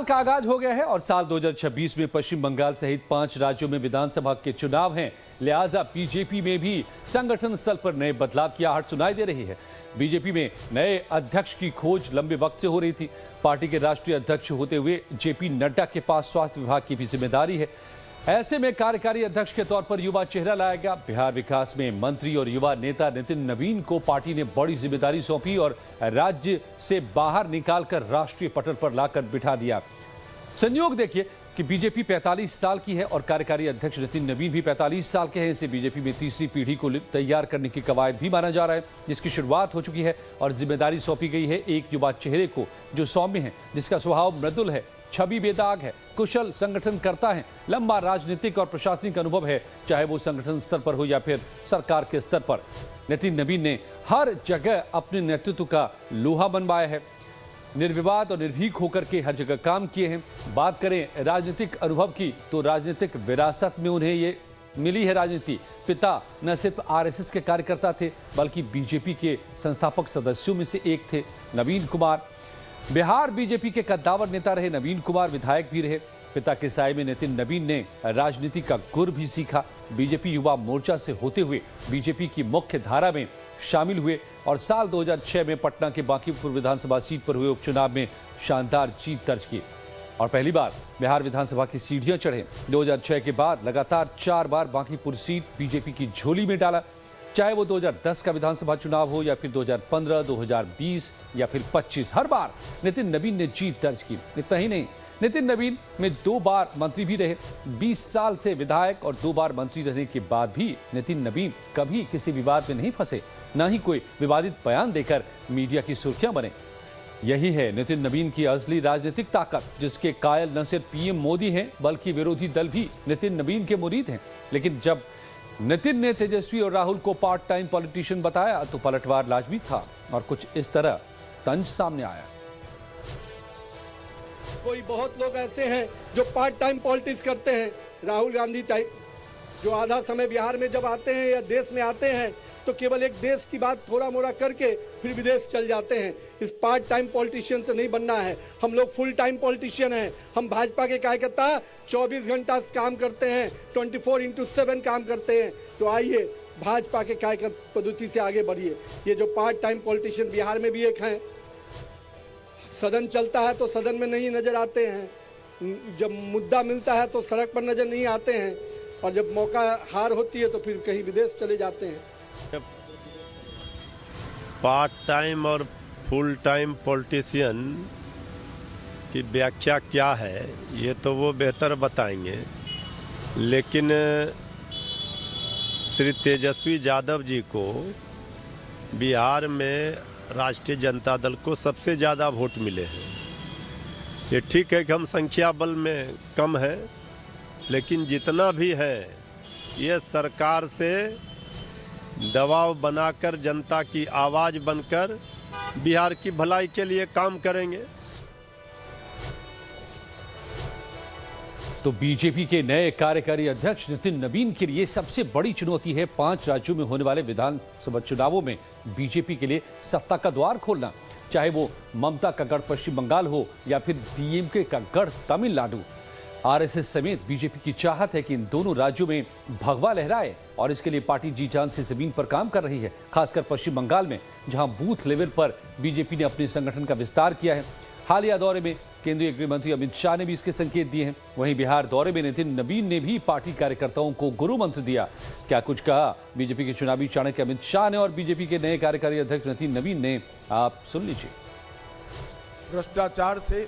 का आगाज हो गया है और साल 2026 में पश्चिम बंगाल सहित 5 राज्यों में विधानसभा के चुनाव हैं। लिहाजा बीजेपी में भी संगठन स्तर पर नए बदलाव की आहट सुनाई दे रही है। बीजेपी में नए अध्यक्ष की खोज लंबे वक्त से हो रही थी। पार्टी के राष्ट्रीय अध्यक्ष होते हुए जेपी नड्डा के पास स्वास्थ्य विभाग की भी जिम्मेदारी है। ऐसे में कार्यकारी अध्यक्ष के तौर पर युवा चेहरा लाया गया। बिहार विकास में मंत्री और युवा नेता नितिन नवीन को पार्टी ने बड़ी जिम्मेदारी सौंपी और राज्य से बाहर निकालकर राष्ट्रीय पटल पर लाकर बिठा दिया। संयोग देखिए कि बीजेपी 45 साल की है और कार्यकारी अध्यक्ष नितिन नवीन भी 45 साल के हैं। इसे बीजेपी में तीसरी पीढ़ी को तैयार करने की कवायद भी माना जा रहा है, जिसकी शुरुआत हो चुकी है और जिम्मेदारी सौंपी गई है एक युवा चेहरे को जो सौम्य है, जिसका स्वभाव मृदुल है, छवि बेदाग है, कुशल संगठन करता है, लंबा राजनीतिक और प्रशासनिक अनुभव है, चाहे वो संगठन स्तर पर हो या फिर सरकार के स्तर पर। नितिन नवीन ने हर जगह अपने नेतृत्व का लोहा मनवाया है, निर्विवाद और निर्भीक होकर के हर जगह काम किए हैं। बात करें राजनीतिक अनुभव की तो राजनीतिक विरासत में उन्हें ये मिली है राजनीति। पिता न सिर्फ आरएसएस के कार्यकर्ता थे बल्कि बीजेपी के संस्थापक सदस्यों में से एक थे। नवीन कुमार बिहार बीजेपी के कद्दावर नेता रहे। नवीन कुमार विधायक भी रहे। पिता के साए में नितिन नवीन ने राजनीति का गुर भी सीखा। बीजेपी युवा मोर्चा से होते हुए बीजेपी की मुख्य धारा में शामिल हुए और साल 2006 में पटना के बांकीपुर विधानसभा सीट पर हुए उपचुनाव में शानदार जीत दर्ज की और पहली बार बिहार विधानसभा की सीढ़ियां चढ़े। 2006 के बाद लगातार 4 बार बांकीपुर सीट बीजेपी की झोली में डाला, चाहे वो 2010 का विधानसभा चुनाव हो या फिर 2015, 2020 या फिर 25। हर बार नितिन नवीन ने जीत दर्ज की। इतना ही नहीं, नितिन नवीन में 2 बार मंत्री भी रहे। 20 साल से विधायक और 2 बार मंत्री रहने के बाद भी नितिन नवीन कभी किसी विवाद में नहीं फंसे, न ही कोई विवादित बयान देकर मीडिया की सुर्खियां बने। यही है नितिन नवीन की असली राजनीतिक ताकत, जिसके कायल न सिर्फ पीएम मोदी हैं बल्कि विरोधी दल भी नितिन नवीन के मुरीद हैं। लेकिन जब नितिन ने तेजस्वी और राहुल को पार्ट टाइम पॉलिटिशियन बताया तो पलटवार लाजमी था और कुछ इस तरह तंज सामने आया। कोई बहुत लोग ऐसे हैं जो पार्ट टाइम पॉलिटिक्स करते हैं, राहुल गांधी टाइप, जो आधा समय बिहार में जब आते हैं या देश में आते हैं तो केवल एक देश की बात थोड़ा मोड़ा करके फिर विदेश चल जाते हैं। इस पार्ट टाइम पॉलिटिशियन से नहीं बनना है। हम लोग फुल टाइम पॉलिटिशियन हैं। हम भाजपा के कार्यकर्ता 24 घंटा काम करते हैं, 24/7 काम करते हैं। तो आइए भाजपा के कार्यकर्ता पद्धति से आगे बढ़िए। ये जो पार्ट टाइम पॉलिटिशियन बिहार में भी एक हैं, सदन चलता है तो सदन में नहीं नजर आते हैं, जब मुद्दा मिलता है तो सड़क पर नजर नहीं आते हैं और जब मौका हार होती है तो फिर कहीं विदेश चले जाते हैं। पार्ट टाइम और फुल टाइम पॉलिटिशियन की व्याख्या क्या है ये तो वो बेहतर बताएंगे, लेकिन श्री तेजस्वी यादव जी को बिहार में राष्ट्रीय जनता दल को सबसे ज़्यादा वोट मिले हैं। ये ठीक है कि हम संख्या बल में कम है, लेकिन जितना भी है ये सरकार से दबाव बनाकर जनता की आवाज़ बनकर बिहार की भलाई के लिए काम करेंगे। तो बीजेपी के नए कार्यकारी अध्यक्ष नितिन नवीन के लिए सबसे बड़ी चुनौती है 5 राज्यों में होने वाले विधानसभा चुनावों में बीजेपी के लिए सत्ता का द्वार खोलना, चाहे वो ममता का गढ़ पश्चिम बंगाल हो या फिर डीएमके का गढ़ तमिलनाडु। आरएसएस समेत बीजेपी की चाहत है कि इन दोनों राज्यों में भगवा लहराए और इसके लिए पार्टी जी जान से जमीन पर काम कर रही है, खासकर पश्चिम बंगाल में जहां बूथ लेवल पर बीजेपी ने अपने संगठन का विस्तार किया है। हालिया दौरे में केंद्रीय गृह मंत्री अमित शाह ने भी इसके संकेत दिए हैं। वहीं बिहार दौरे में नितिन नवीन ने भी पार्टी कार्यकर्ताओं को गुरु मंत्र दिया। क्या कुछ कहा बीजेपी के चुनावी चाणक्य अमित शाह ने और बीजेपी के नए कार्यकारी अध्यक्ष नितिन नवीन ने, आप सुन लीजिए। भ्रष्टाचार से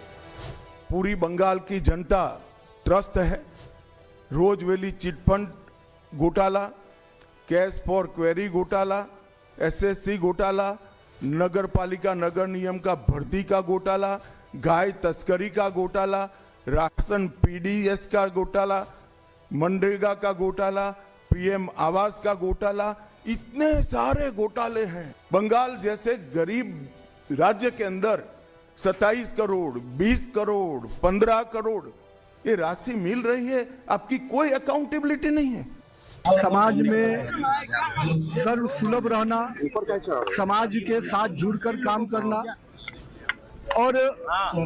पूरी बंगाल की जनता त्रस्त है। रोजवेली चिटफंड घोटाला, कैश फॉर क्वेरी घोटाला, एसएससी घोटाला, नगर पालिका नगर नियम का भर्ती का घोटाला, गाय तस्करी का घोटाला, राशन पीडीएस का घोटाला, मनरेगा का घोटाला, पीएम आवास का घोटाला, इतने सारे घोटाले हैं। बंगाल जैसे गरीब राज्य के अंदर 27 करोड़, 20 करोड़, 15 करोड़ ये राशि मिल रही है, आपकी कोई अकाउंटेबिलिटी नहीं है। समाज में सर्व सुलभ रहना, समाज के साथ जुड़कर काम करना, और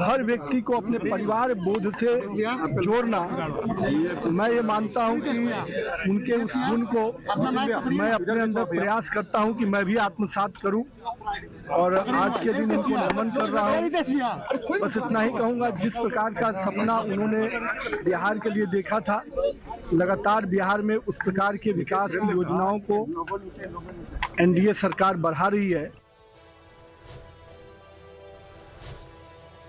हर व्यक्ति को अपने परिवार बोध से जोड़ना। मैं ये मानता हूं कि उनके उस गुण को मैं अपने अंदर प्रयास करता हूं कि मैं भी आत्मसात करूं, और आज के दिन इनको नमन कर रहा हूं। बस इतना ही कहूंगा, जिस प्रकार का सपना उन्होंने बिहार के लिए देखा था, लगातार बिहार में उस प्रकार के विकास की योजनाओं को एनडीए सरकार बढ़ा रही है।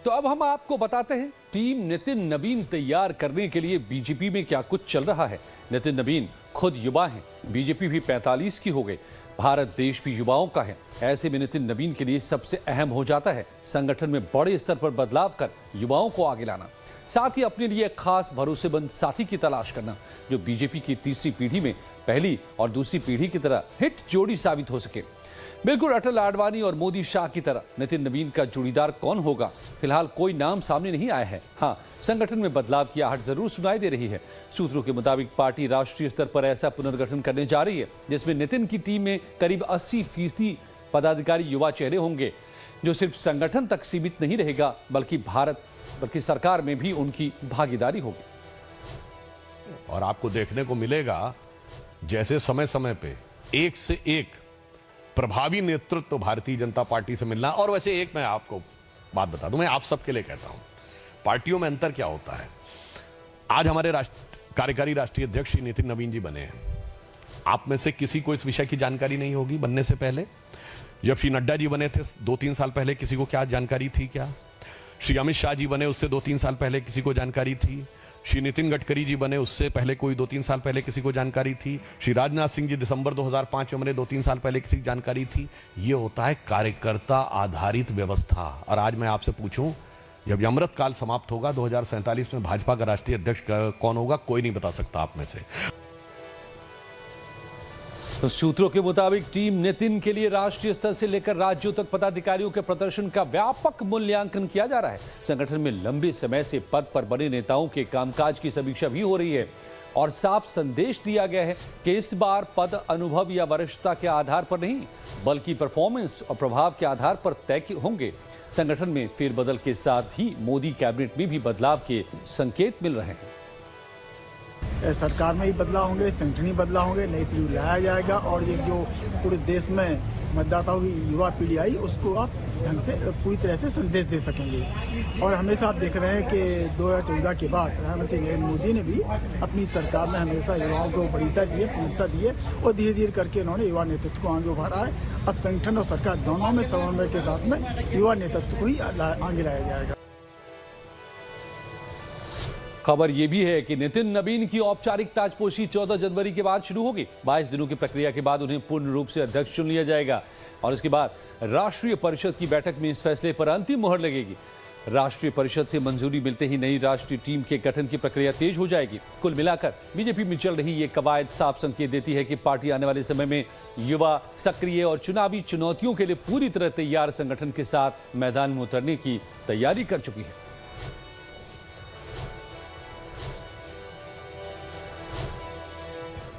तो अब हम आपको बताते हैं टीम नितिन नवीन तैयार करने के लिए बीजेपी में क्या कुछ चल रहा है। नितिन नवीन खुद युवा हैं, बीजेपी भी 45 की हो गई, भारत देश भी युवाओं का है। ऐसे में नितिन नवीन के लिए सबसे अहम हो जाता है संगठन में बड़े स्तर पर बदलाव कर युवाओं को आगे लाना, साथ ही अपने लिए खास भरोसेमंद साथी की तलाश करना जो बीजेपी की तीसरी पीढ़ी में पहली और दूसरी पीढ़ी की तरह हिट जोड़ी साबित हो सके। बिल्कुल अटल आडवाणी और मोदी शाह की तरह नितिन नवीन का जोड़ीदार कौन होगा, फिलहाल कोई नाम सामने नहीं आया है। हाँ, संगठन में बदलाव की आहट जरूर सुनाई दे रही है। सूत्रों के मुताबिक पार्टी राष्ट्रीय स्तर पर ऐसा पुनर्गठन करने जा रही है जिसमें नितिन की टीम में करीब 80% पदाधिकारी युवा चेहरे होंगे, जो सिर्फ संगठन तक सीमित नहीं रहेगा बल्कि सरकार में भी उनकी भागीदारी होगी। और आपको देखने को मिलेगा जैसे समय समय पे एक से एक प्रभावी नेतृत्व भारतीय जनता पार्टी से मिलना। और वैसे एक मैं आपको बात बता दूं, मैं आप सबके लिए कहता हूं, पार्टियों में अंतर क्या होता है। आज हमारे कार्यकारी राष्ट्रीय अध्यक्ष श्री नितिन नवीन जी बने हैं। आप में से किसी को इस विषय की जानकारी नहीं होगी बनने से पहले। जब श्री नड्डा जी बने थे 2-3 साल पहले, किसी को क्या जानकारी थी क्या? श्री अमित शाह जी बने उससे 2-3 साल पहले किसी को जानकारी थी? श्री नितिन गडकरी जी बने उससे पहले कोई 2-3 साल पहले किसी को जानकारी थी? श्री राजनाथ सिंह जी दिसंबर 2005 में बने, 2-3 साल पहले किसी की जानकारी थी? ये होता है कार्यकर्ता आधारित व्यवस्था। और आज मैं आपसे पूछूं, जब अमृत काल समाप्त होगा 2047 में भाजपा का राष्ट्रीय अध्यक्ष कौन होगा, कोई नहीं बता सकता आप में से। तो सूत्रों के मुताबिक टीम नितिन के लिए राष्ट्रीय स्तर से लेकर राज्यों तक पदाधिकारियों के प्रदर्शन का व्यापक मूल्यांकन किया जा रहा है। संगठन में लंबे समय से पद पर बने नेताओं के कामकाज की समीक्षा भी हो रही है और साफ संदेश दिया गया है कि इस बार पद अनुभव या वरिष्ठता के आधार पर नहीं बल्कि परफॉर्मेंस और प्रभाव के आधार पर तय होंगे। संगठन में फेरबदल के साथ ही मोदी कैबिनेट में भी बदलाव के संकेत मिल रहे हैं। सरकार में ही बदलाव होंगे, संगठन ही बदलाव होंगे, नई पीढ़ी लाया जाएगा और ये जो पूरे देश में मतदाताओं की युवा पीढ़ी आई उसको आप ढंग से पूरी तरह से संदेश दे सकेंगे। और हमेशा आप देख रहे हैं कि 2014 के बाद प्रधानमंत्री नरेंद्र मोदी ने भी अपनी सरकार में हमेशा युवाओं को वरीयता दी है, प्रमुखता दी है और धीरे धीरे करके उन्होंने युवा नेतृत्व को आगे उभारा है। अब संगठन और सरकार दोनों में समन्वय के साथ में युवा नेतृत्व को ही आगे लाया जाएगा। खबर यह भी है कि नितिन नवीन की औपचारिक ताजपोशी 14 जनवरी के बाद शुरू होगी। 22 दिनों की प्रक्रिया के बाद उन्हें पूर्ण रूप से अध्यक्ष चुन लिया जाएगा और इसके बाद राष्ट्रीय परिषद की बैठक में इस फैसले पर अंतिम मुहर लगेगी। राष्ट्रीय परिषद से मंजूरी मिलते ही नई राष्ट्रीय टीम के गठन की प्रक्रिया तेज हो जाएगी। कुल मिलाकर बीजेपी में चल रही ये कवायद साफ संकेत देती है कि पार्टी आने वाले समय में युवा, सक्रिय और चुनावी चुनौतियों के लिए पूरी तरह तैयार संगठन के साथ मैदान में उतरने की तैयारी कर चुकी है।